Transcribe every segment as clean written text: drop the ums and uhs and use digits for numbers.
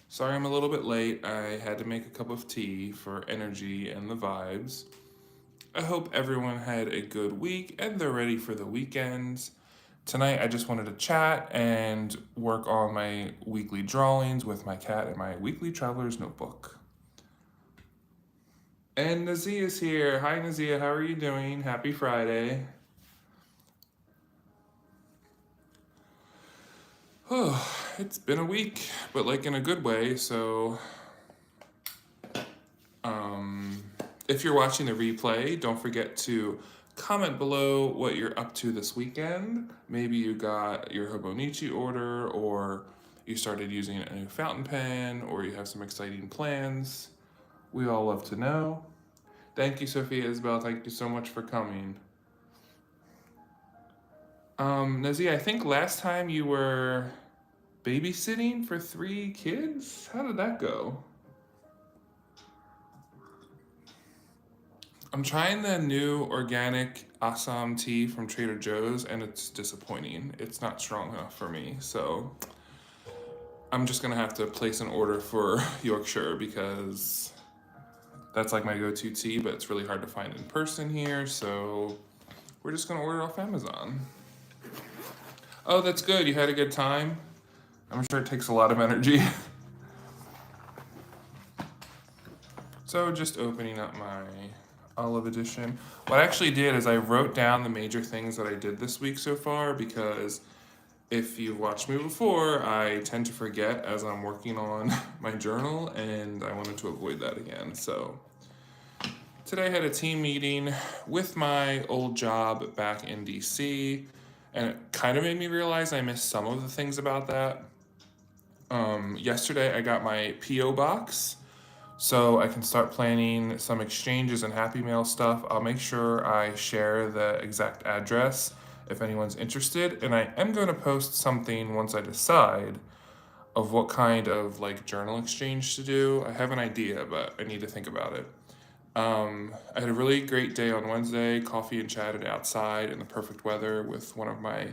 Sorry I'm a little bit late. I had to make a cup of tea for energy and the vibes. I hope everyone had a good week and they're ready for the weekends. Tonight I just wanted to chat and work on my weekly drawings with my cat in my weekly traveler's notebook. And Nazia is here. Hi Nazia, how are you doing? Happy Friday. Oh, it's been a week, but like in a good way, so Um, if you're watching the replay, don't forget to comment below what you're up to this weekend. Maybe you got your Hobonichi order, or you started using a new fountain pen, or you have some exciting plans. We all love to know. Thank you, Sophia Isabel. Thank you so much for coming. Nazia, I think last time you were babysitting for 3 kids. How did that go? I'm trying the new organic Assam tea from Trader Joe's and it's disappointing. It's not strong enough for me. So I'm just gonna have to place an order for Yorkshire because that's like my go-to tea, but it's really hard to find in person here. So we're just gonna order off Amazon. Oh, that's good. You had a good time. I'm sure it takes a lot of energy. So just opening up my Olive Edition. What I actually did is I wrote down the major things that I did this week so far because if you've watched me before, I tend to forget as I'm working on my journal and I wanted to avoid that again. So today I had a team meeting with my old job back in DC and it kind of made me realize I missed some of the things about that. Yesterday I got my P.O. box so I can start planning some exchanges and Happy Mail stuff. I'll make sure I share the exact address if anyone's interested. And I am going to post something once I decide of what kind of like journal exchange to do. I have an idea, but I need to think about it. I had a really great day on Wednesday, coffee and chatted outside in the perfect weather with one of my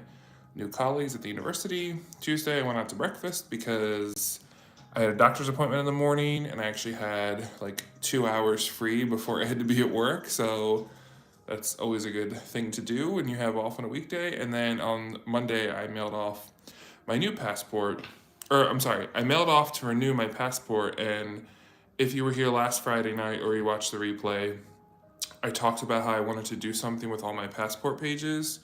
new colleagues at the university. Tuesday, I went out to breakfast because I had a doctor's appointment in the morning and I actually had like 2 hours free before I had to be at work. So that's always a good thing to do when you have off on a weekday. And then on Monday, I mailed off my new passport. Or I'm sorry, I mailed off to renew my passport. And if you were here last Friday night or you watched the replay, I talked about how I wanted to do something with all my passport pages.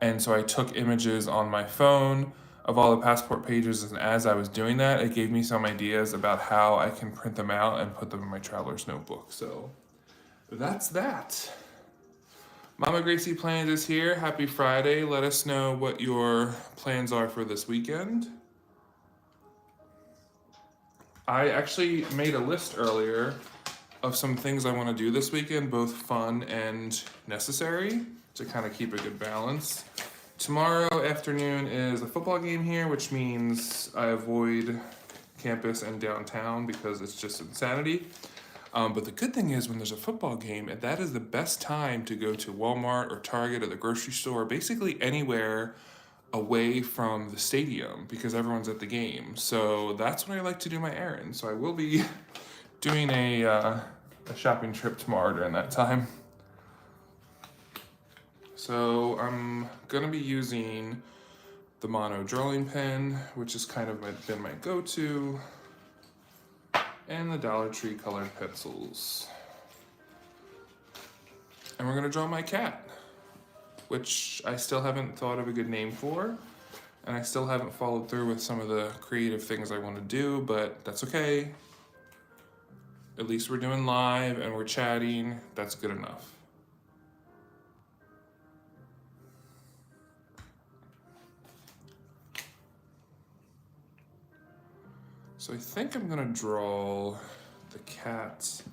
And so I took images on my phone of all the passport pages, and as I was doing that, it gave me some ideas about how I can print them out and put them in my traveler's notebook. So that's that. Mama Gracie Plans is here. Happy Friday. Let us know what your plans are for this weekend. I actually made a list earlier of some things I want to do this weekend, both fun and necessary, to kind of keep a good balance. Tomorrow afternoon is a football game here, which means I avoid campus and downtown because it's just insanity. But the good thing is when there's a football game, that is the best time to go to Walmart or Target or the grocery store, basically anywhere away from the stadium because everyone's at the game. So that's when I like to do my errands. So I will be doing a shopping trip tomorrow during that time. So I'm gonna be using the mono drawing pen, which has kind of been my go-to, and the Dollar Tree colored pencils. And we're gonna draw my cat, which I still haven't thought of a good name for, and I still haven't followed through with some of the creative things I want to do, but that's okay. At least we're doing live and we're chatting. That's good enough. So I think I'm gonna draw the cat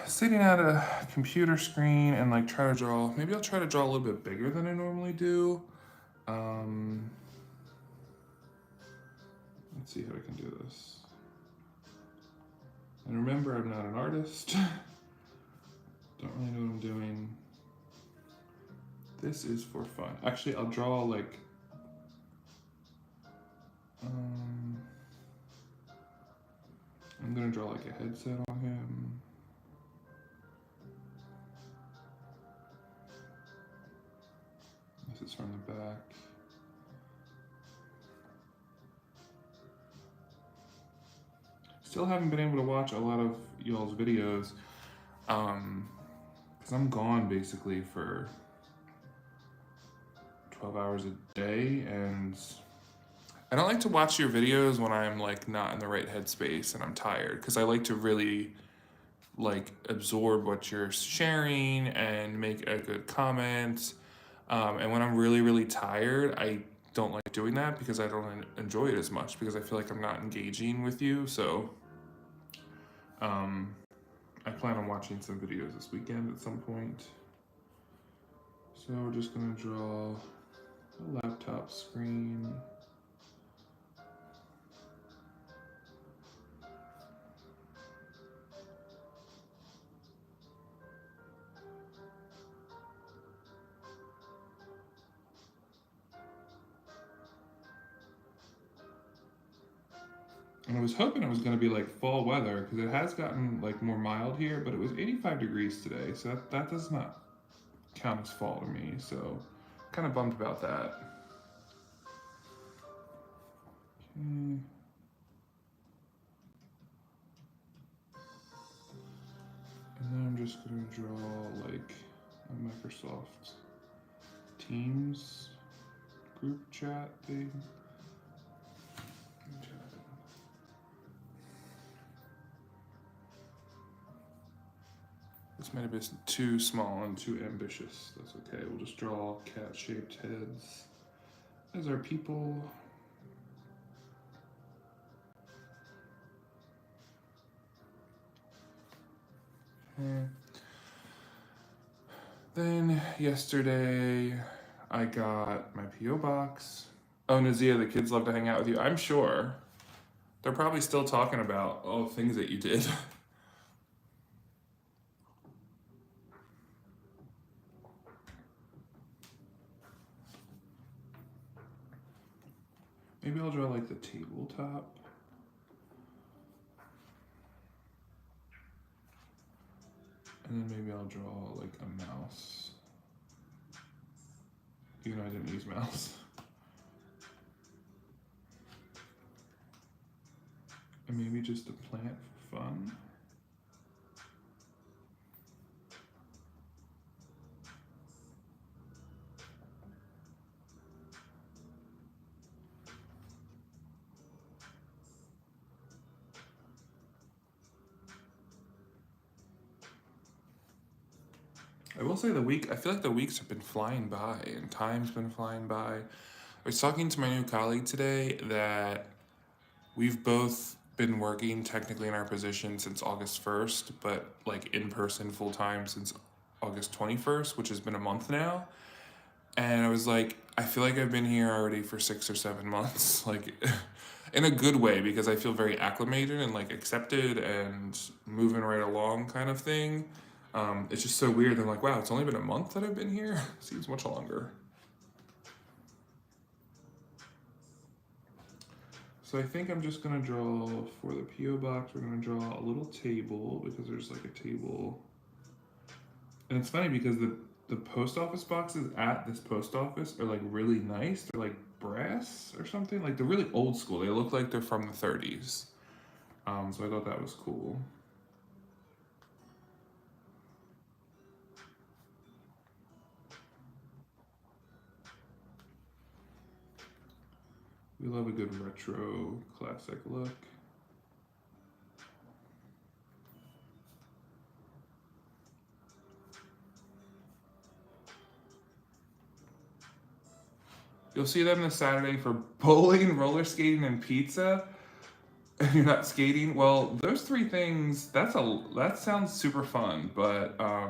sitting at a computer screen and like try to draw, maybe I'll try to draw a little bit bigger than I normally do. Let's see how I can do this. And remember, I'm not an artist. Don't really know what I'm doing. This is for fun. Actually, I'll draw like, gonna draw like a headset on him. This is from the back. Still haven't been able to watch a lot of y'all's videos, because I'm gone basically for 12 hours a day, and I don't like to watch your videos when I'm like not in the right headspace and I'm tired, because I like to really like absorb what you're sharing and make a good comment. And when I'm really, really tired, I don't like doing that because I don't enjoy it as much because I feel like I'm not engaging with you. So I plan on watching some videos this weekend at some point. So we're just gonna draw a laptop screen. And I was hoping it was going to be like fall weather because it has gotten like more mild here, but it was 85 degrees today, so that does not count as fall to me. So kind of bummed about that. Okay. And then I'm just going to draw like a Microsoft Teams group chat thing. This might have been too small and too ambitious. That's okay. We'll just draw cat-shaped heads as our people. Okay. Then yesterday, I got my P.O. box. Oh, Nazia, the kids love to hang out with you. I'm sure. They're probably still talking about all the things that you did. Maybe I'll draw like the tabletop. And then maybe I'll draw like a mouse. Even though I didn't use mouse. And maybe just a plant for fun. I will say I feel like the weeks have been flying by and time's been flying by. I was talking to my new colleague today that we've both been working technically in our position since August 1st, but like in person full time since August 21st, which has been a month now. And I was like, I feel like I've been here already for 6 or 7 months, like in a good way, because I feel very acclimated and like accepted and moving right along kind of thing. It's just so weird. I'm like, wow, it's only been a month that I've been here. Seems much longer. So I think I'm just gonna draw for the P.O. box, we're gonna draw a little table because there's like a table. And it's funny because the post office boxes at this post office are like really nice. They're like brass or something. Like they're really old school. They look like they're from the 30s. So I thought that was cool. We love a good retro classic look. You'll see them this Saturday for bowling, roller skating, and pizza. And you're not skating. Well, those three things. That sounds super fun, but I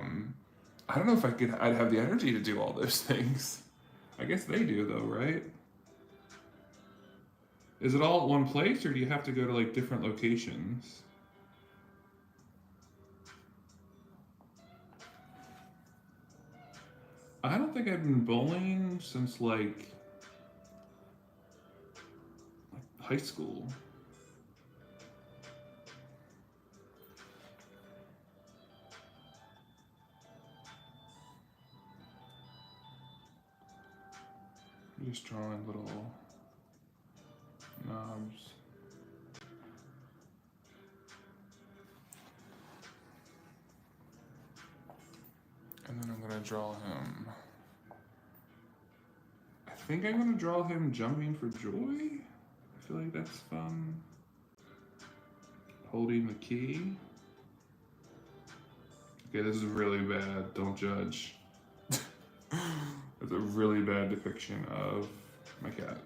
don't know if I'd have the energy to do all those things. I guess they do though, right? Is it all at one place, or do you have to go to like different locations? I don't think I've been bowling since like high school. just drawing little knobs. And then I'm gonna draw him. I think I'm gonna draw him jumping for joy. I feel like that's fun. Holding the key. Okay, this is really bad. Don't judge. It's a really bad depiction of my cat.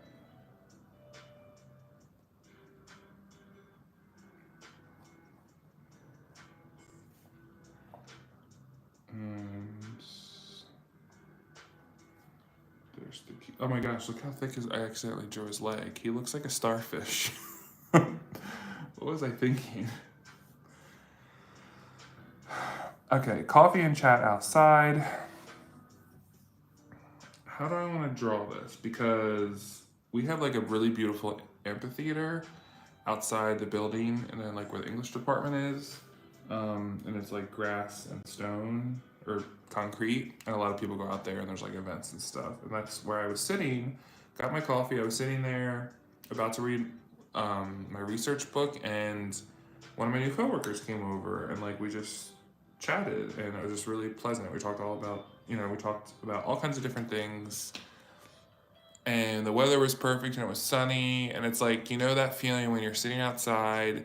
And there's the key. Oh my gosh, look how thick I accidentally drew his leg. He looks like a starfish. What was I thinking? Okay, coffee and chat outside. How do I want to draw this? Because we have like a really beautiful amphitheater outside the building, and then like where the English department is, and it's like grass and stone or concrete, and a lot of people go out there and there's like events and stuff, and that's where I was sitting. Got my coffee. I was sitting there about to read my research book, and one of my new coworkers came over, and like we just chatted, and it was just really pleasant. We talked about all kinds of different things, and the weather was perfect, and it was sunny, and it's like, that feeling when you're sitting outside,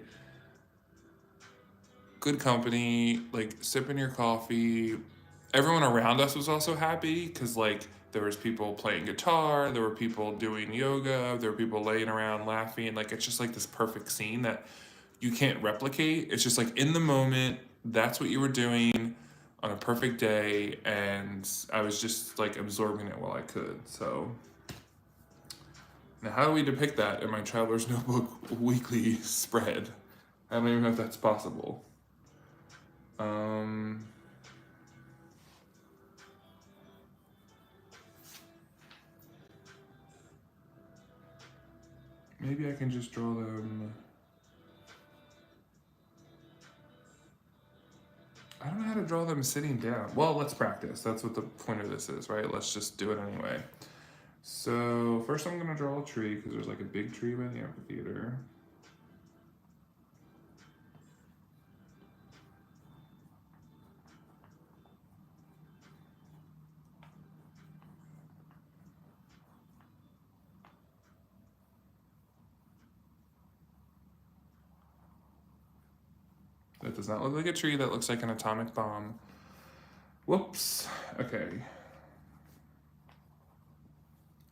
good company, like sipping your coffee. Everyone around us was also happy because like there was people playing guitar, there were people doing yoga, there were people laying around laughing. Like it's just like this perfect scene that you can't replicate. It's just like in the moment, that's what you were doing on a perfect day, and I was just like absorbing it while I could. So now how do we depict that in my Traveler's Notebook weekly spread? I don't even know if that's possible. Maybe I can just draw them. I don't know how to draw them sitting down. Well, let's practice. That's what the point of this is, right? Let's just do it anyway. So first I'm gonna draw a tree because there's like a big tree by the amphitheater. That does not look like a tree, that looks like an atomic bomb. Whoops, okay.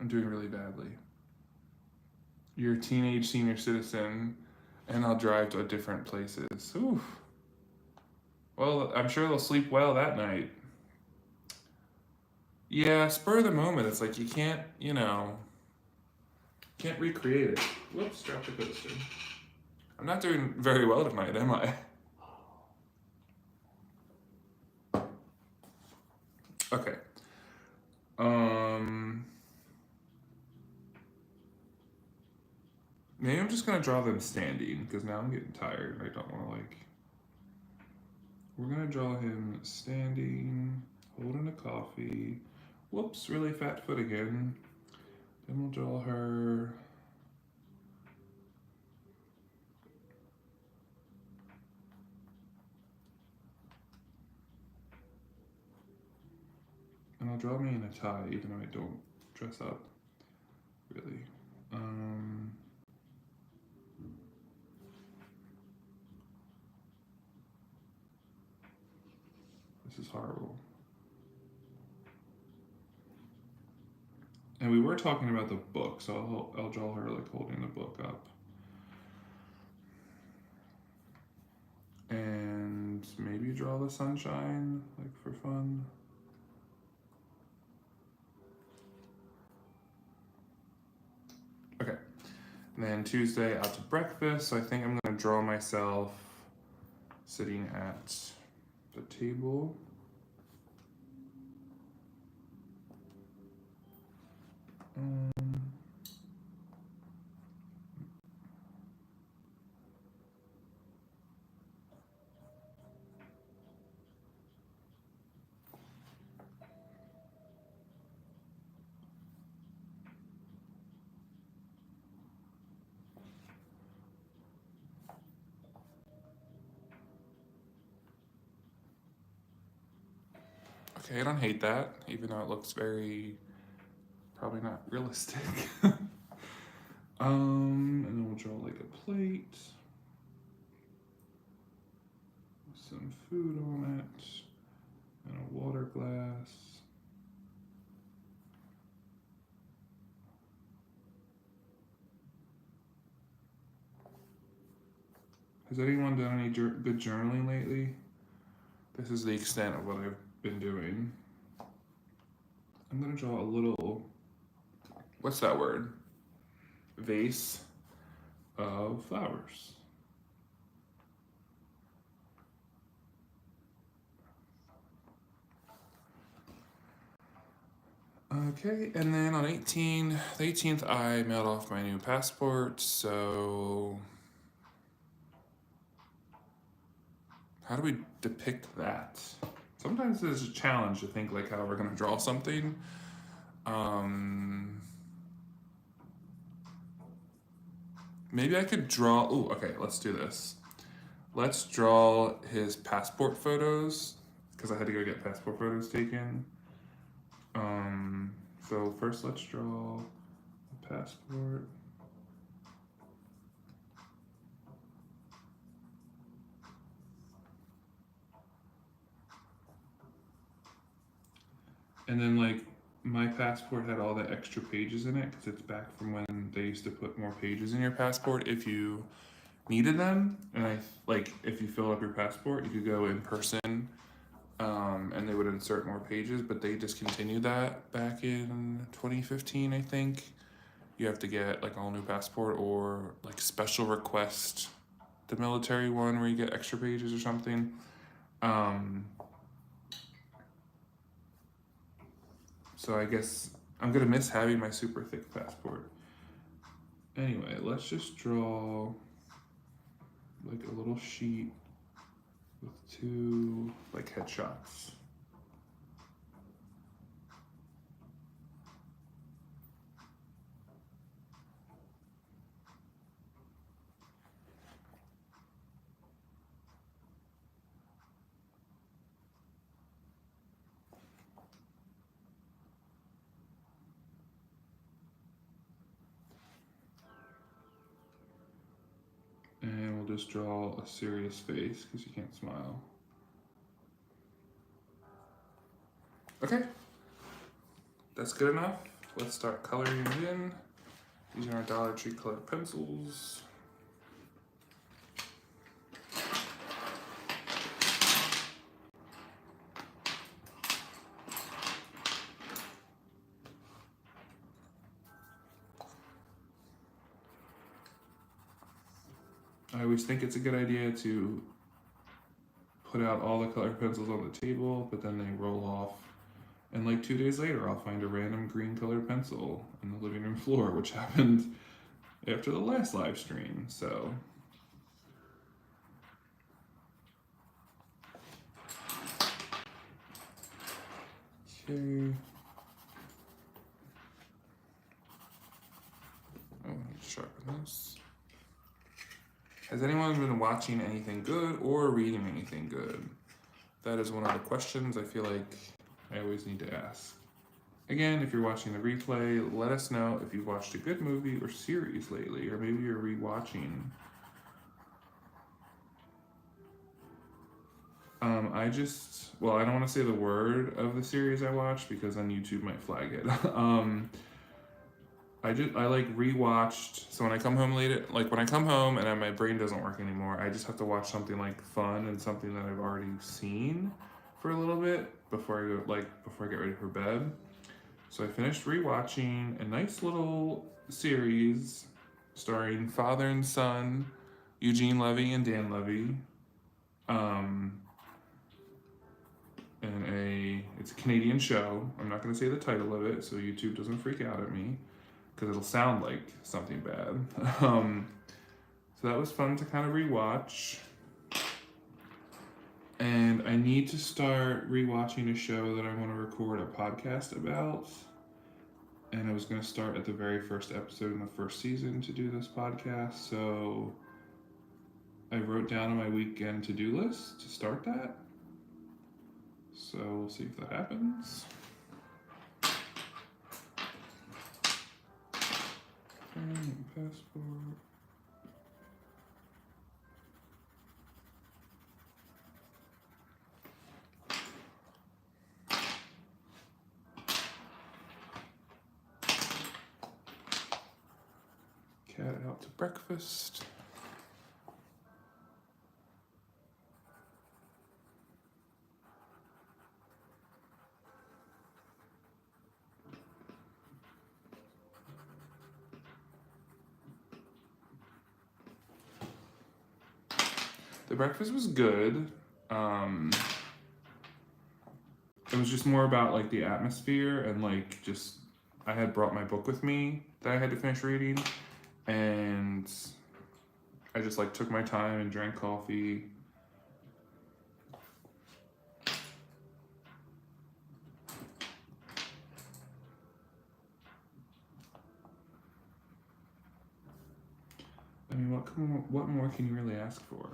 I'm doing really badly. You're a teenage senior citizen, and I'll drive to different places. Oof. Well, I'm sure they'll sleep well that night. Yeah, spur of the moment. It's like you can't recreate it. Whoops, dropped the poster. I'm not doing very well tonight, am I? Okay. Maybe I'm just gonna draw them standing because now I'm getting tired. I don't want to like. We're gonna draw him standing, holding a coffee. Whoops, really fat foot again. Then we'll draw her. And I'll draw me in a tie, even though I don't dress up, really. This is horrible. And we were talking about the book, so I'll draw her like holding the book up. And maybe draw the sunshine, like for fun. Okay. And then Tuesday out to breakfast. So I think I'm gonna draw myself sitting at the table. Okay, I don't hate that, even though it looks very, probably not realistic. And then we'll draw like a plate, with some food on it, and a water glass. Has anyone done any good journaling lately? This is the extent of what I've been doing. I'm gonna draw a little, what's that word? Vase of flowers. Okay, and then on the 18th, I mailed off my new passport, so how do we depict that? Sometimes it's a challenge to think like how we're gonna draw something. Maybe I could draw, oh, okay, let's do this. Let's draw his passport photos, because I had to go get passport photos taken. So first let's draw the passport. And then like my passport had all the extra pages in it because it's back from when they used to put more pages in your passport if you needed them. And I like if you fill up your passport, you could go in person, and they would insert more pages. But they discontinued that back in 2015, I think. You have to get like a whole new passport or like special request the military one where you get extra pages or something. So I guess I'm gonna miss having my super thick passport. Anyway, let's just draw like a little sheet with two like headshots. And we'll just draw a serious face because you can't smile. Okay, that's good enough. Let's start coloring it in using our Dollar Tree colored pencils. I always think it's a good idea to put out all the colored pencils on the table, but then they roll off. And like 2 days later, I'll find a random green colored pencil on the living room floor, which happened after the last live stream. So okay. Oh, I need to sharpen this. Has anyone been watching anything good or reading anything good? That is one of the questions I feel like I always need to ask. Again, if you're watching the replay, let us know if you've watched a good movie or series lately, or maybe you're rewatching. I don't want to say the word of the series I watched because then YouTube might flag it. I like rewatched. So when I come home when I come home and my brain doesn't work anymore, I just have to watch something like fun and something that I've already seen for a little bit before I get ready for bed. So I finished rewatching a nice little series starring father and son, Eugene Levy and Dan Levy. It's a Canadian show. I'm not going to say the title of it so YouTube doesn't freak out at me because it'll sound like something bad. So that was fun to kind of rewatch. And I need to start rewatching a show that I want to record a podcast about. And I was going to start at the very first episode in the first season to do this podcast. So I wrote down on my weekend to-do list to start that. So we'll see if that happens. Passport. Cat out to breakfast. The breakfast was good. It was just more about like the atmosphere and like just I had brought my book with me that I had to finish reading, and I just like took my time and drank coffee. I mean, what more can you really ask for?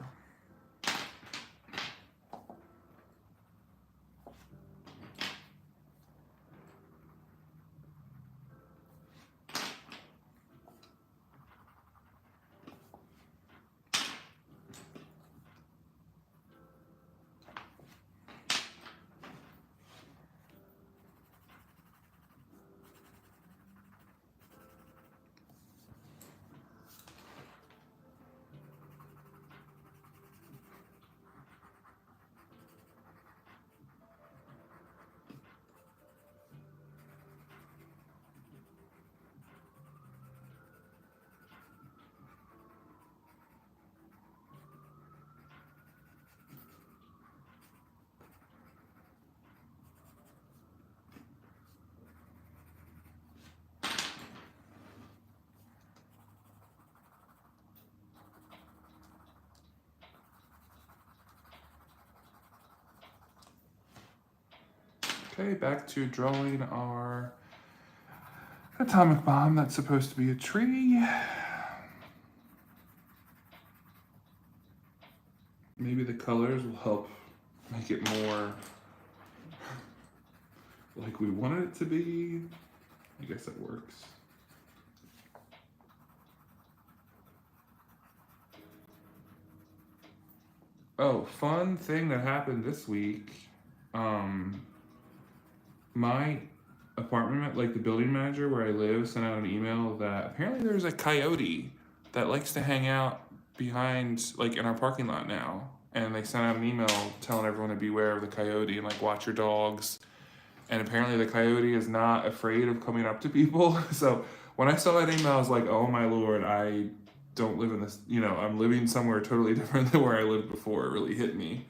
Okay, back to drawing our atomic bomb that's supposed to be a tree. Maybe the colors will help make it more like we wanted it to be. I guess it works. Oh, fun thing that happened this week. My apartment, like the building manager where I live, sent out an email that apparently there's a coyote that likes to hang out behind, like in our parking lot now. And they sent out an email telling everyone to beware of the coyote and like watch your dogs. And apparently the coyote is not afraid of coming up to people. So when I saw that email, I was like, oh my lord, I don't live in this, I'm living somewhere totally different than where I lived before. It really hit me.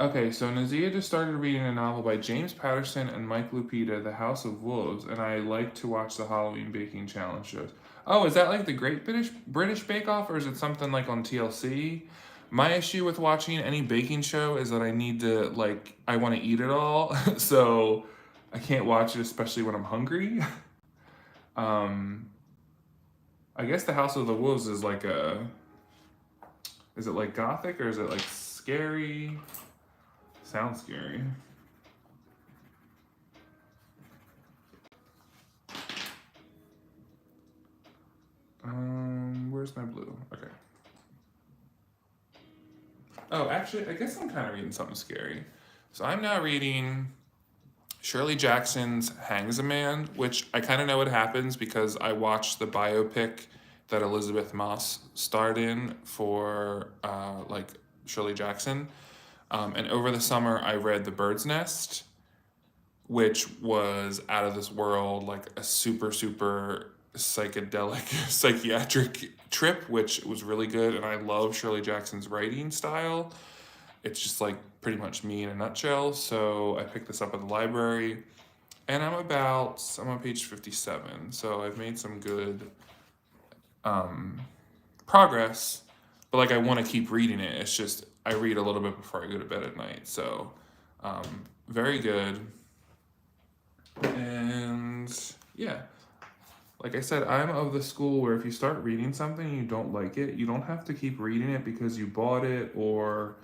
Okay, so Nazia just started reading a novel by James Patterson and Mike Lupita, The House of Wolves, and I like to watch the Halloween baking challenge shows. Oh, is that like the Great British Bake Off, or is it something like on TLC? My issue with watching any baking show is that I need to I want to eat it all, so I can't watch it, especially when I'm hungry. I guess The House of the Wolves is is it like gothic or is it like scary? Sounds scary. Where's my blue? Okay. Oh, actually, I guess I'm kind of reading something scary. So I'm now reading Shirley Jackson's Hangs a Man, which I kind of know what happens because I watched the biopic that Elizabeth Moss starred in for Shirley Jackson. And over the summer, I read The Bird's Nest, which was out of this world, like a super, super psychedelic psychiatric trip, which was really good. And I love Shirley Jackson's writing style. It's just like pretty much me in a nutshell. So I picked this up at the library, and I'm on page 57. So I've made some good progress, but like I want to keep reading it. It's just I read a little bit before I go to bed at night. So very good. And yeah, like I said, I'm of the school where if you start reading something and you don't like it, you don't have to keep reading it because you bought it or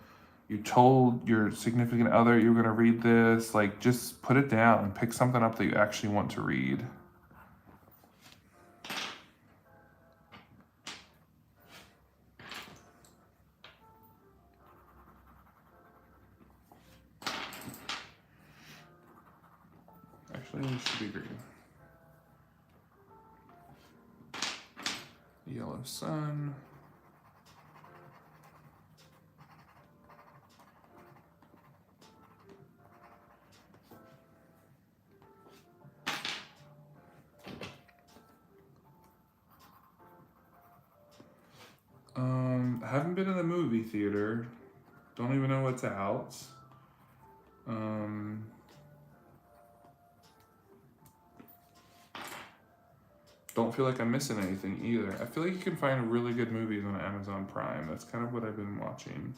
you told your significant other you were going to read this, like just put it down and pick something up that you actually want to read. Actually, this should be green. Yellow sun. Haven't been in the movie theater. Don't even know what's out. Don't feel like I'm missing anything either. I feel like you can find really good movies on Amazon Prime. That's kind of what I've been watching.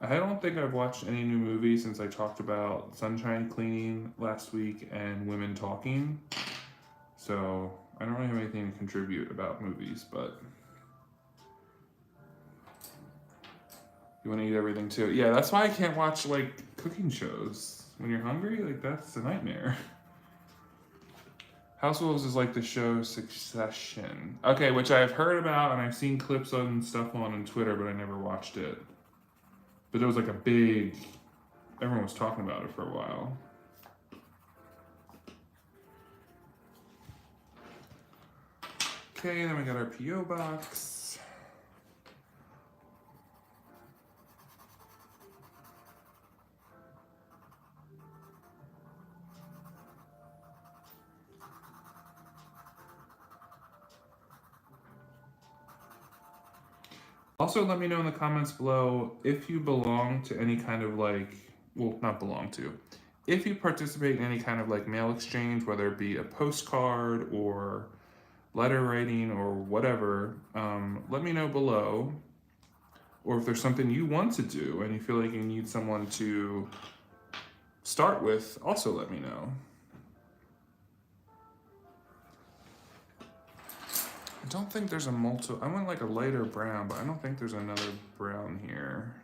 I don't think I've watched any new movies since I talked about Sunshine Cleaning last week and Women Talking. So I don't really have anything to contribute about movies, but you want to eat everything too. Yeah, that's why I can't watch like cooking shows. When you're hungry, like that's a nightmare. House of Wolves is like the show Succession. Okay, which I've heard about and I've seen clips and stuff on Twitter, but I never watched it. But it was like a big, everyone was talking about it for a while. Okay, then we got our P.O. box. Also, let me know in the comments below if you belong to any kind of like, well, not belong to, if you participate in any kind of like mail exchange, whether it be a postcard or letter writing or whatever, let me know below. Or if there's something you want to do and you feel like you need someone to start with, also let me know. I don't think there's a multiple. I want like a lighter brown, but I don't think there's another brown here.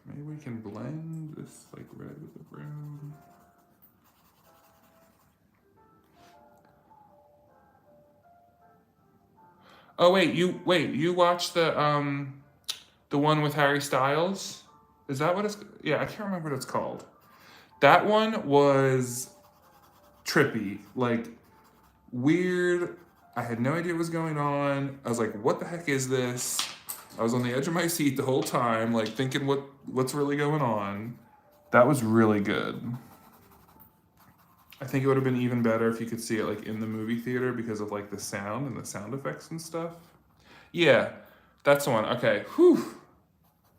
Maybe we can blend this like red with the brown. Oh wait, you watched the one with Harry Styles? Is that what it's? Yeah, I can't remember what it's called. That one was trippy, like weird. I had no idea what was going on. I was like, what the heck is this? I was on the edge of my seat the whole time, like thinking what's really going on. That was really good. I think it would have been even better if you could see it like in the movie theater because of like the sound and the sound effects and stuff. Yeah, that's the one. Okay. Whew.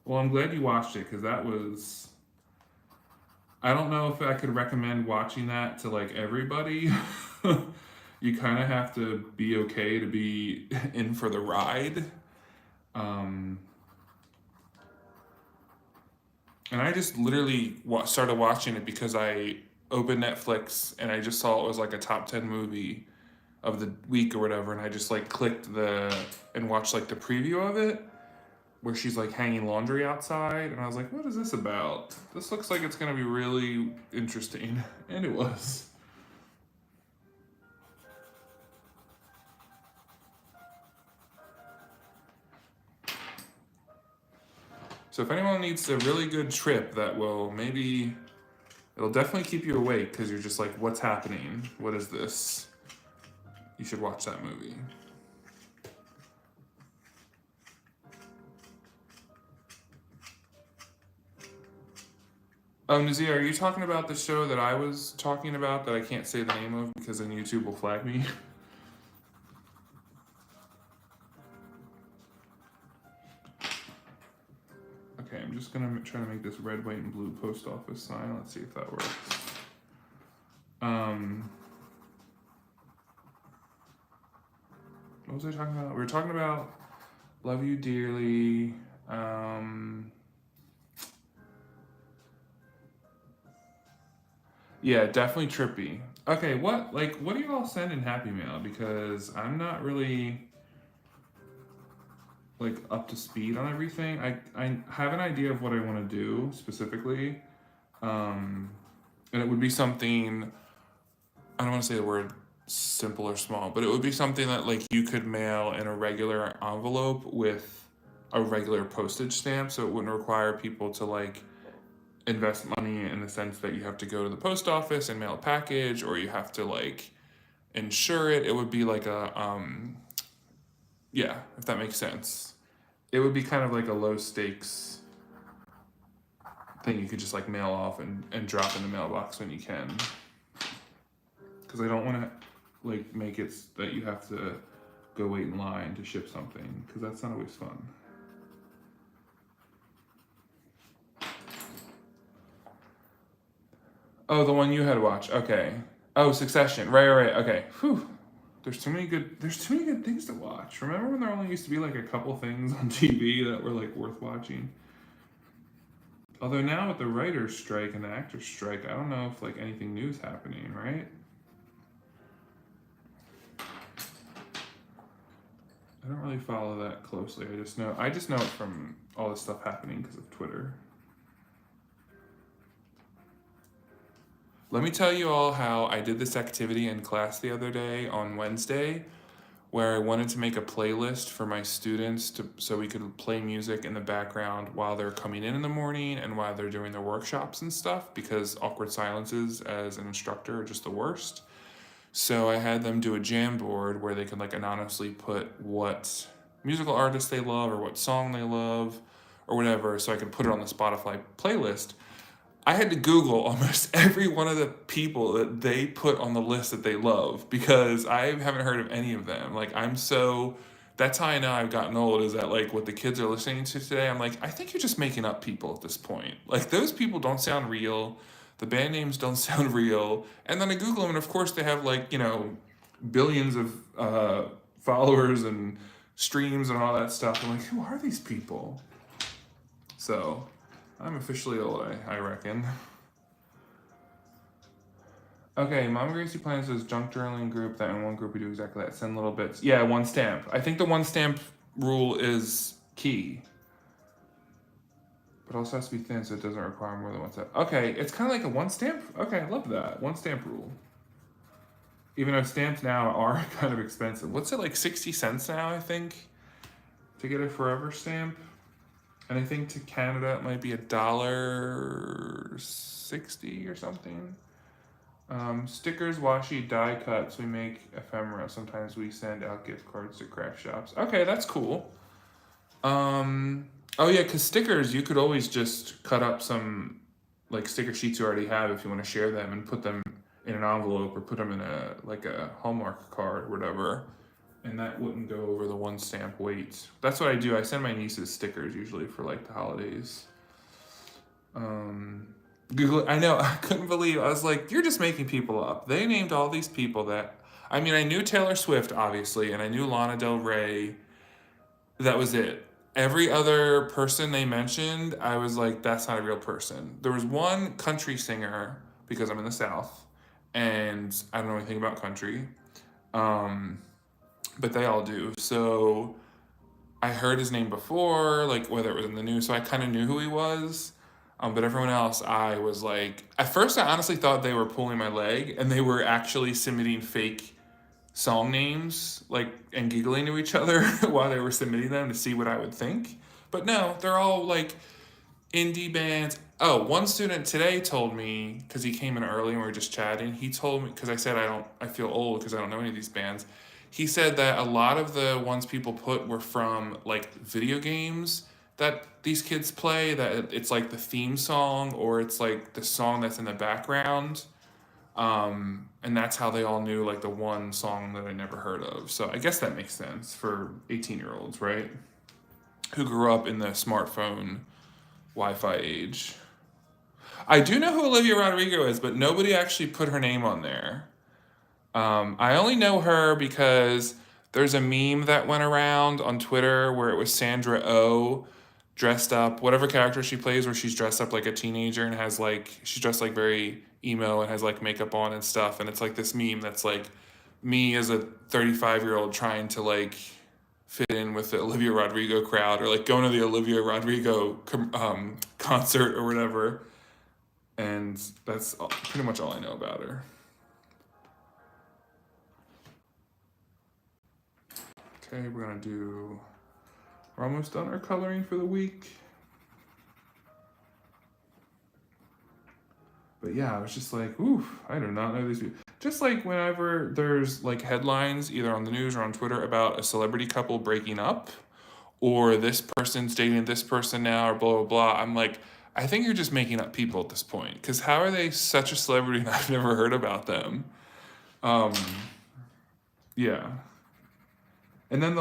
Well, I'm glad you watched it because that was. I don't know if I could recommend watching that to like everybody. You kind of have to be okay to be in for the ride. And I just literally started watching it because I opened Netflix and I just saw it was like a top 10 movie of the week or whatever. And I just like clicked and watched like the preview of it where she's like hanging laundry outside. And I was like, what is this about? This looks like it's going to be really interesting. And it was. So if anyone needs a really good trip that will maybe, it'll definitely keep you awake because you're just like, what's happening? What is this? You should watch that movie. Oh, Nazia, are you talking about the show that I was talking about that I can't say the name of because then YouTube will flag me? Okay, I'm just gonna try to make this red, white, and blue post office sign. Let's see if that works. What was I talking about? We were talking about Love You Dearly. Yeah, definitely trippy. Okay, what do you all send in Happy Mail? Because I'm not really. like up to speed on everything. I have an idea of what I want to do specifically, um, and it would be something. I don't want to say the word simple or small, but it would be something that like you could mail in a regular envelope with a regular postage stamp, so it wouldn't require people to like invest money in the sense that you have to go to the post office and mail a package, or you have to like insure it. It would be like a yeah, if that makes sense. It would be kind of like a low stakes thing you could just like mail off and drop in the mailbox when you can. Because I don't want to like make it that you have to go wait in line to ship something, because that's not always fun. Oh, the one you had to watch. Okay. Oh, Succession. Right. Okay. Whew. There's too many good things to watch. Remember when there only used to be like a couple things on TV that were like worth watching? Although now with the writer's strike and the actor's strike, I don't know if like anything new is happening, right? I don't really follow that closely. I just know it from all this stuff happening because of Twitter. Let me tell you all how I did this activity in class the other day on Wednesday, where I wanted to make a playlist for my students so we could play music in the background while they're coming in the morning and while they're doing their workshops and stuff, because awkward silences as an instructor are just the worst. So I had them do a jam board where they could like anonymously put what musical artist they love or what song they love or whatever, so I could put it on the Spotify playlist. I had to Google almost every one of the people that they put on the list that they love, because I haven't heard of any of them. Like that's how I know I've gotten old, is that like what the kids are listening to today, I'm like, I think you're just making up people at this point. Like those people don't sound real. The band names don't sound real. And then I Google them, and of course they have like, billions of followers and streams and all that stuff. I'm like, who are these people? So I'm officially old, I reckon. Okay, Mama Gracie plans this junk journaling group that in one group we do exactly that. Send little bits. Yeah, one stamp. I think the one stamp rule is key. But also has to be thin so it doesn't require more than one stamp. Okay, it's kind of like a one stamp. Okay, I love that. One stamp rule. Even though stamps now are kind of expensive. What's it, like 60 cents now, I think, to get a forever stamp? And I think to Canada it might be $1.60 or something. Stickers, washi, die cuts. We make ephemera. Sometimes we send out gift cards to craft shops. Okay, that's cool. Oh yeah, because stickers, you could always just cut up some like sticker sheets you already have if you want to share them and put them in an envelope or put them in a Hallmark card or whatever. And that wouldn't go over the one stamp weight. That's what I do. I send my nieces stickers usually for like the holidays. Google. I know. I couldn't believe. I was like, you're just making people up. They named all these people that. I mean, I knew Taylor Swift obviously, and I knew Lana Del Rey. That was it. Every other person they mentioned, I was like, that's not a real person. There was one country singer, because I'm in the South, and I don't know anything about country. But they all do. So I heard his name before, like whether it was in the news, so I kind of knew who he was. But everyone else, I was like, at first I honestly thought they were pulling my leg and they were actually submitting fake song names, like, and giggling to each other while they were submitting them to see what I would think. But no, they're all like indie bands. Oh, one student today told me, because he came in early and we were just chatting, he told me, because I said I feel old because I don't know any of these bands. He said that a lot of the ones people put were from like video games that these kids play, that it's like the theme song or it's like the song that's in the background. And that's how they all knew like the one song that I never heard of. So I guess that makes sense for 18-year-olds, right? Who grew up in the smartphone Wi-Fi age. I do know who Olivia Rodrigo is, but nobody actually put her name on there. I only know her because there's a meme that went around on Twitter where it was Sandra Oh dressed up, whatever character she plays, where she's dressed up like a teenager and has like, she's dressed like very emo and has like makeup on and stuff. And it's like this meme that's like me as a 35-year-old trying to like fit in with the Olivia Rodrigo crowd, or like going to the Olivia Rodrigo concert or whatever. And that's pretty much all I know about her. Okay, we're almost done our coloring for the week. But yeah, I was just like, oof, I do not know these people. Just like whenever there's like headlines, either on the news or on Twitter, about a celebrity couple breaking up, or this person's dating this person now, or blah, blah, blah, I'm like, I think you're just making up people at this point. Because how are they such a celebrity and I've never heard about them? Um, yeah. And then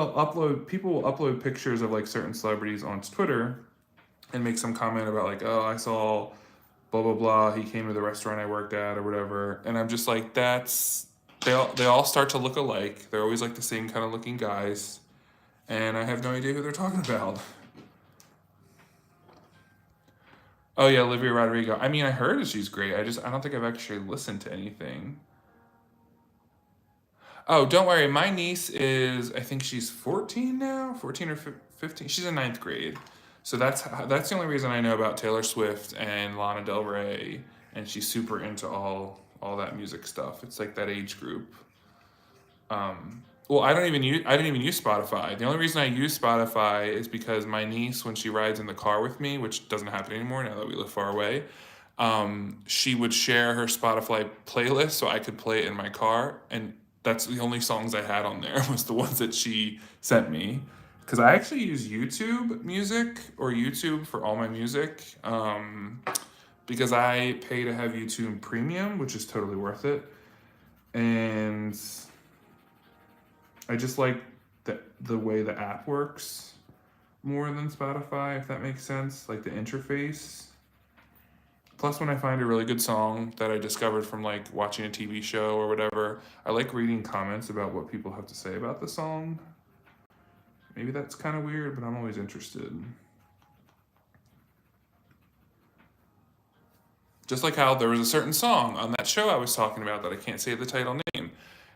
people will upload pictures of like certain celebrities onto Twitter and make some comment about like, oh, I saw blah blah blah. He came to the restaurant I worked at or whatever, and I'm just like, they all start to look alike. They're always like the same kind of looking guys, and I have no idea who they're talking about. Oh yeah, Olivia Rodrigo. I mean, I heard that she's great. I don't think I've actually listened to anything. Oh, don't worry. My niece is, I think she's 14 now, 14 or 15. She's in ninth grade. So that's the only reason I know about Taylor Swift and Lana Del Rey, and she's super into all that music stuff. It's like that age group. Well, I didn't even use Spotify. The only reason I use Spotify is because my niece, when she rides in the car with me, which doesn't happen anymore now that we live far away, she would share her Spotify playlist so I could play it in my car, and that's the only songs I had on there was the ones that she sent me. Because I actually use YouTube Music or YouTube for all my music, because I pay to have YouTube Premium, which is totally worth it, and I just like the way the app works more than Spotify, if that makes sense, like the interface. Plus, when I find a really good song that I discovered from like watching a TV show or whatever, I like reading comments about what people have to say about the song. Maybe that's kind of weird, but I'm always interested. Just like how there was a certain song on that show I was talking about that I can't say the title name,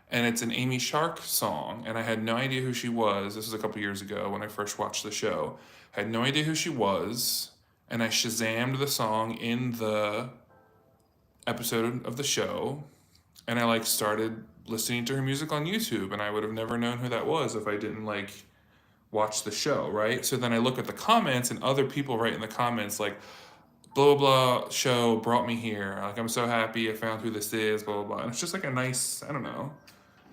and it's an Amy Shark song, and I had no idea who she was. This was a couple years ago when I first watched the show. I had no idea who she was, and I Shazammed the song in the episode of the show, and I like started listening to her music on YouTube, and I would have never known who that was if I didn't like watch the show, right? So then I look at the comments, and other people write in the comments like, blah blah blah show brought me here. Like, I'm so happy I found who this is, blah blah blah. And it's just like a nice, I don't know,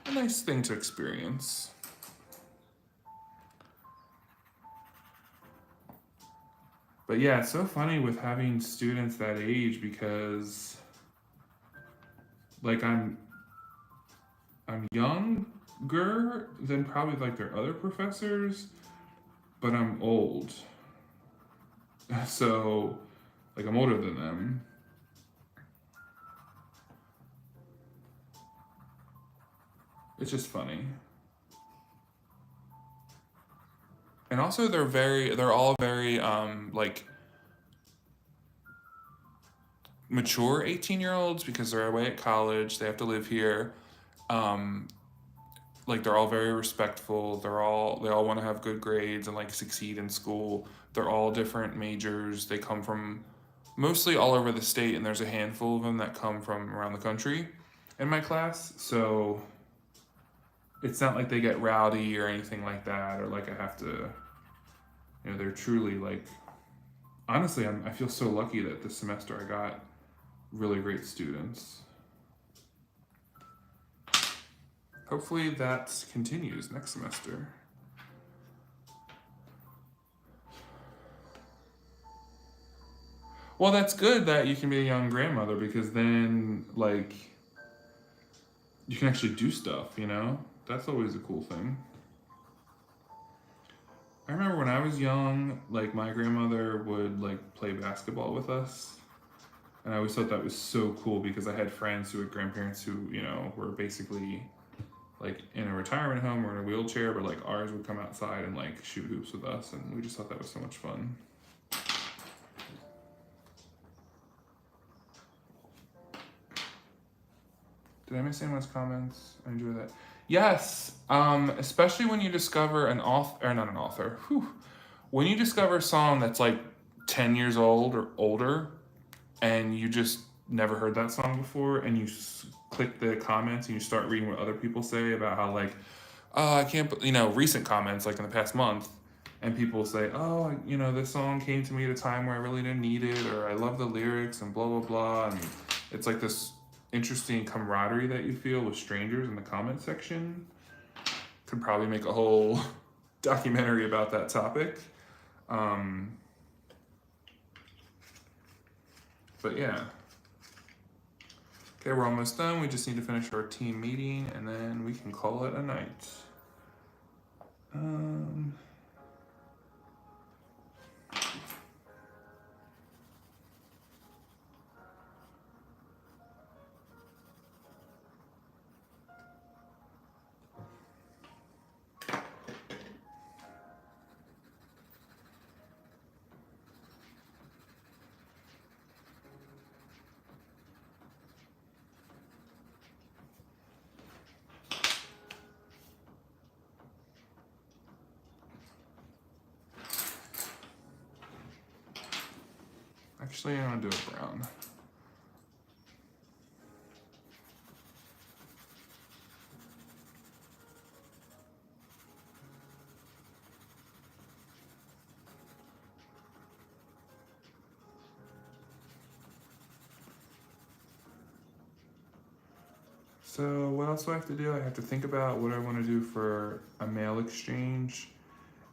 a nice thing to experience. But yeah, it's so funny with having students that age, because like I'm younger than probably like their other professors, but I'm old. So like I'm older than them. It's just funny. And also they're all very like mature 18-year-olds, because they're away at college, they have to live here. Um like they're all very respectful. They all want to have good grades and like succeed in school. They're all different majors. They come from mostly all over the state, and there's a handful of them that come from around the country in my class. So it's not like they get rowdy or anything like that, or like I have to, they're truly like, honestly, I feel so lucky that this semester I got really great students. Hopefully that continues next semester. Well, that's good that you can be a young grandmother, because then, like, you can actually do stuff, you know? That's always a cool thing. I remember when I was young, like, my grandmother would, like, play basketball with us. And I always thought that was so cool, because I had friends who had grandparents who, were basically like in a retirement home or in a wheelchair, but like ours would come outside and like shoot hoops with us, and we just thought that was so much fun. Did I miss anyone's comments? I enjoy that. Yes, especially when you discover an author, or not an author, when you discover a song that's like 10 years old or older, and you just never heard that song before, and you click the comments and you start reading what other people say about how, like, oh, I can't, recent comments like in the past month, and people say, oh, this song came to me at a time where I really didn't need it, or I love the lyrics and blah, blah, blah. And it's like this interesting camaraderie that you feel with strangers in the comment section. Could probably make a whole documentary about that topic. Um, but yeah. Okay, we're almost done. We just need to finish our team meeting and then we can call it a night. Actually, I'm gonna do it brown. So what else do I have to do? I have to think about what I want to do for a mail exchange.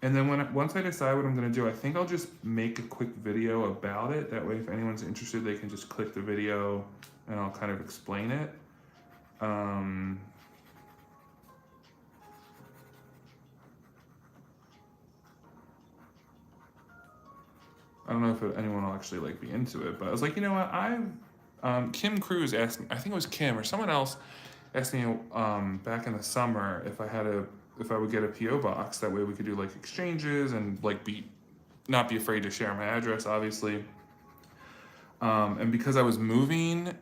And then once I decide what I'm going to do, I think I'll just make a quick video about it. That way, if anyone's interested, they can just click the video and I'll kind of explain it. I don't know if anyone will actually like be into it, but I was like, you know what? Kim Cruz asked me, I think it was Kim or someone else asked me back in the summer if I would get a PO box. That way we could do like exchanges and like not be afraid to share my address, obviously. And because I was moving,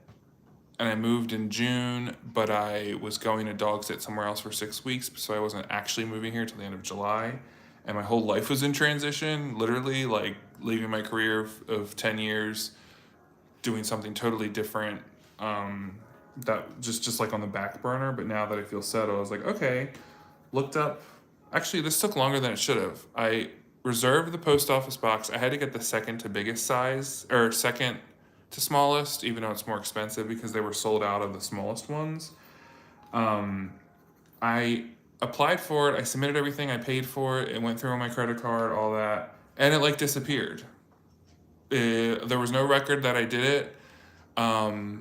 and I moved in June, but I was going to dog sit somewhere else for 6 weeks, so I wasn't actually moving here till the end of July. And my whole life was in transition, literally, like leaving my career of 10 years, doing something totally different, that just like on the back burner. But now that I feel settled, I was like, okay, looked up. Actually, this took longer than it should have. I reserved the post office box. I had to get the second to biggest size, or second to smallest, even though it's more expensive because they were sold out of the smallest ones. I applied for it. I submitted everything. I paid for it. It went through on my credit card, all that, and it like disappeared. There was no record that I did it. I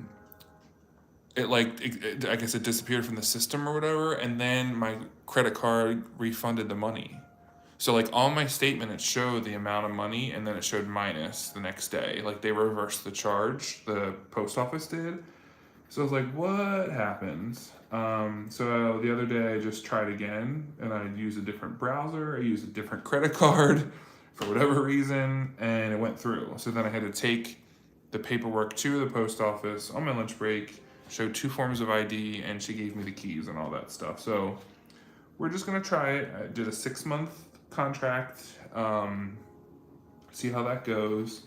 guess it disappeared from the system or whatever, and then my credit card refunded the money. So like on my statement, it showed the amount of money, and then it showed minus the next day. Like they reversed the charge, the post office did. So I was like, what happened? So the other day I just tried again, and I used a different browser. I used a different credit card for whatever reason, and it went through. So then I had to take the paperwork to the post office on my lunch break, show 2 forms of ID, and she gave me the keys and all that stuff. So we're just gonna try it. I did a 6-month contract, see how that goes.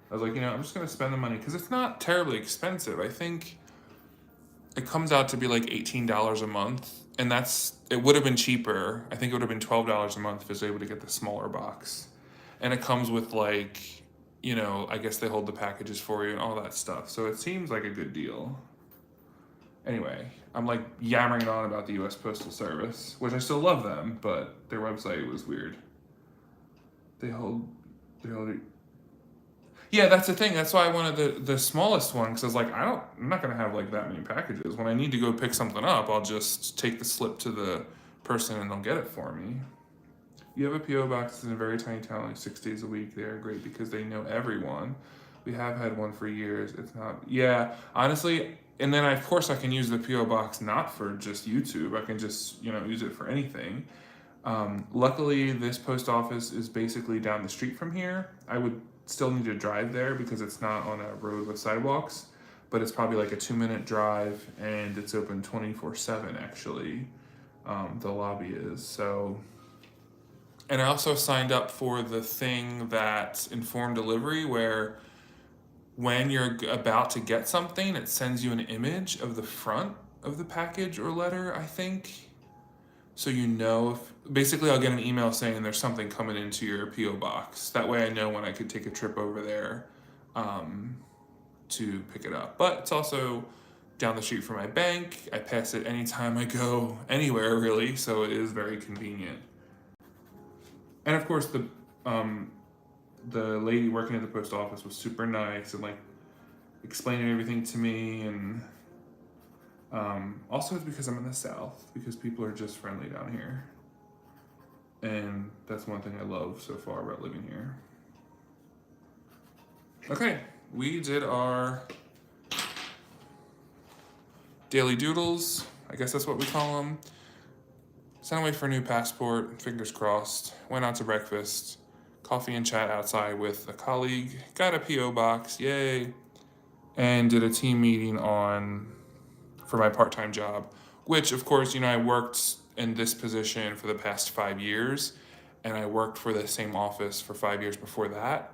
I was like, I'm just gonna spend the money because it's not terribly expensive. I think it comes out to be like $18 a month, and it would have been cheaper. I think it would have been $12 a month if I was able to get the smaller box, and it comes with like, I guess they hold the packages for you and all that stuff. So it seems like a good deal. Anyway, I'm like yammering on about the U.S. Postal Service, which I still love them, but their website was weird. They hold. Yeah, that's the thing. That's why I wanted the smallest one, because I was like, I'm not gonna have like that many packages. When I need to go pick something up, I'll just take the slip to the person and they'll get it for me. You have a PO box in a very tiny town, like 6 days a week. They are great because they know everyone. We have had one for years. It's not. Yeah, honestly. And then of course I can use the PO box not for just YouTube. I can just use it for anything. Luckily, this post office is basically down the street from here. I would still need to drive there because it's not on a road with sidewalks, but it's probably like a 2-minute drive, and it's open 24/7 actually. the lobby is. So, and I also signed up for the thing that's informed delivery, where when you're about to get something, it sends you an image of the front of the package or letter, I think. So you know, if basically I'll get an email saying there's something coming into your PO box. That way I know when I could take a trip over there um, to pick it up. But it's also down the street from my bank. I pass it anytime I go anywhere, really, so it is very convenient. And of course, the lady working at the post office was super nice and like explaining everything to me. And also it's because I'm in the South, because people are just friendly down here, and that's one thing I love so far about living here. Okay, we did our daily doodles, I guess that's what we call them. Sent away for a new passport, fingers crossed. Went out to breakfast, coffee and chat outside with a colleague, got a PO box, yay, and did a team meeting for my part-time job, which of course, I worked in this position for the past 5 years, and I worked for the same office for 5 years before that.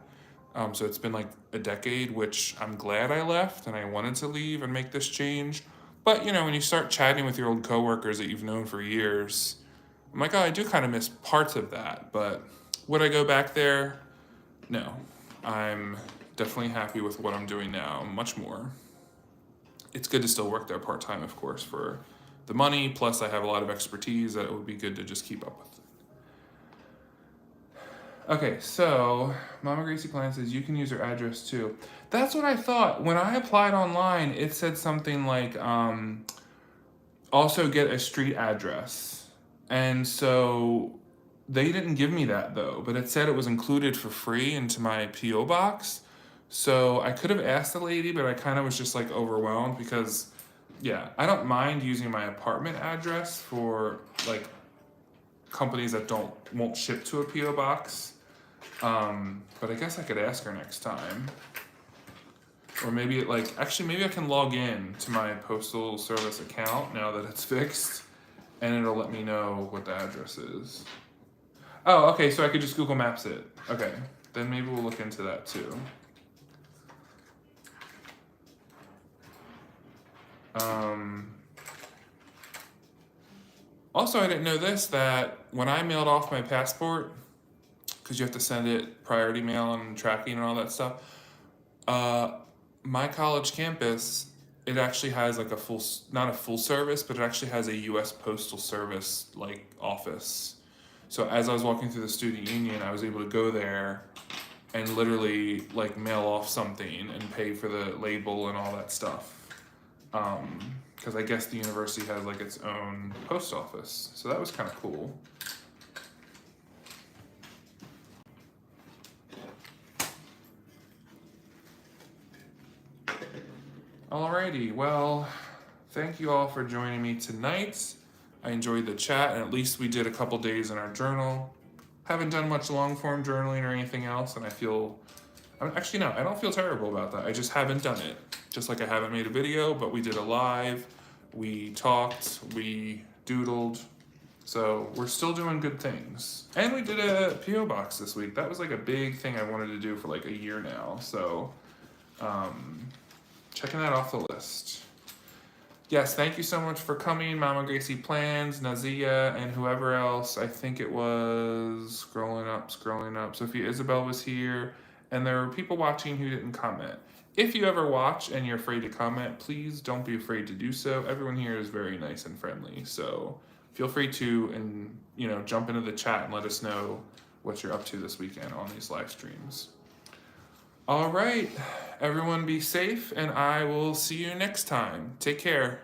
So it's been like a decade, which I'm glad I left and I wanted to leave and make this change. But when you start chatting with your old coworkers that you've known for years, I'm like, oh, I do kind of miss parts of that. But would I go back there? No. I'm definitely happy with what I'm doing now, much more. It's good to still work there part-time, of course, for the money. Plus, I have a lot of expertise that it would be good to just keep up with. Okay, so Mama Gracie Klein says you can use her address too. That's what I thought. When I applied online, it said something like also get a street address. And so they didn't give me that though, but it said it was included for free into my P.O. box. So I could have asked the lady, but I kind of was just like overwhelmed because, yeah, I don't mind using my apartment address for like companies that won't ship to a P.O. box. But I guess I could ask her next time. Or maybe maybe I can log in to my postal service account now that it's fixed, and it'll let me know what the address is. Oh, okay, so I could just Google Maps it. Okay, then maybe we'll look into that too. Also, I didn't know this, that when I mailed off my passport, because you have to send it priority mail and tracking and all that stuff, my college campus, it actually has like not a full service, but it actually has a U.S. Postal Service like office. So as I was walking through the student union, I was able to go there and literally like mail off something and pay for the label and all that stuff. Because I guess the university has like its own post office. So that was kind of cool. Alrighty, well, thank you all for joining me tonight. I enjoyed the chat, and at least we did a couple days in our journal. Haven't done much long form journaling or anything else, and I don't feel terrible about that. I just haven't done it. Just like I haven't made a video, but we did a live, we talked, we doodled. So we're still doing good things. And we did a P.O. box this week. That was like a big thing I wanted to do for like a year now. So checking that off the list. Yes, thank you so much for coming, Mama Gracie Plans, Nazia, and whoever else. I think it was scrolling up. Sophia Isabel was here, and there were people watching who didn't comment. If you ever watch and you're afraid to comment, please don't be afraid to do so. Everyone here is very nice and friendly, so feel free to jump into the chat and let us know what you're up to this weekend on these live streams. All right, everyone be safe, and I will see you next time. Take care.